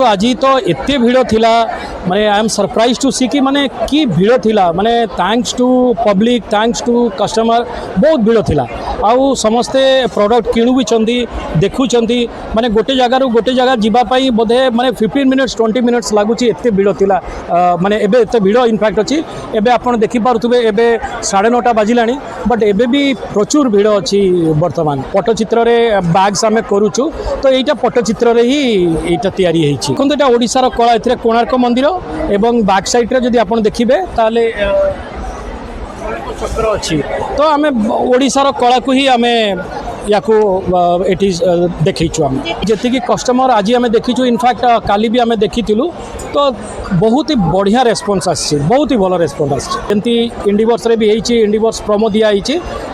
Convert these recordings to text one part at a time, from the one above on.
आज तो एत भिड़ थिला माने I am surprise to see कि माने की भिड़ थिला माने thanks to public thanks to customer बहुत भिड़ थिला आउ समस्ते प्रोडक्ट किणु भी चंदी देखु चंदी माने गोटे जगह जीवा पाई बोधे माने 15 मिनिट्स 20 मिनिट्स लागुची एते भिड़ थिला माने एबे एते भिड़ इनफैक्ट अछि एबे आपण देखि पारुथबे एबे 9:30 बाजिलानी बट एबे भी प्रचुर भिड़ अछि वर्तमान पट्टचित्र रे बैग्स आमे करूछु तो एटा पट्टचित्र रे ही एटा तयारी हेछि कोन एटा ओडिसा रो कला एथरे कोणार्क मंदिर एवं बैक साइड रे जदि आपण देखिबे ताले चक्र अच्छी तो आम ओडिशार कला को ही आम या देखीचु आम जी कस्टमर आज आम देखीचु इनफैक्ट काली भी आम देखी तो बहुत ही बढ़िया रेस्पॉन्स आसी बहुत ही भल रेस्पॉन्स आमती इंडिवर्स रे भी होती इंडिवर्स प्रोमो दिखाई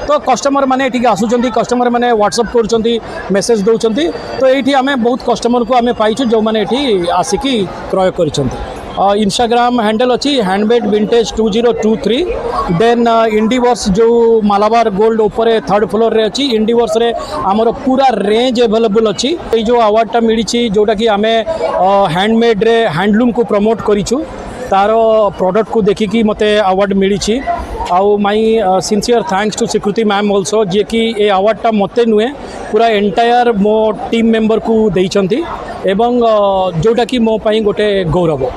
तो कस्टमर मैंने ये आसुँच कस्टमर मैंने व्हाट्सअप कर मेसेज दौरान तो ये आम बहुत कस्टमर को आम पाइचु जो मैंने ये आसिकी क्रय कर इंस्टाग्राम हैंडल अच्छी हैंडमेड विंटेज 2023 देन इंडिवर्स जो मालाबार गोल्ड ऊपर 3rd फ्लोर रे अच्छी इंडिवर्स रे आमर पूरा रेंज अवेलेबल अच्छी ये जो अवार्डटा मिली जोटा कि आम हैंडमेड रे हैंडलूम को प्रमोट करूँ तार प्रोडक्ट को देखिकी मते अवार्ड मिली आउ माई सिंसियर थैंक्स टू स्वीकृति मैम ऑल्सो जी कि ये अवार्डटा मते नुहे पूरा एंटायर मो टीम मेंबर को देइचंती एवं जोटा कि मो पाई गोटे गौरव।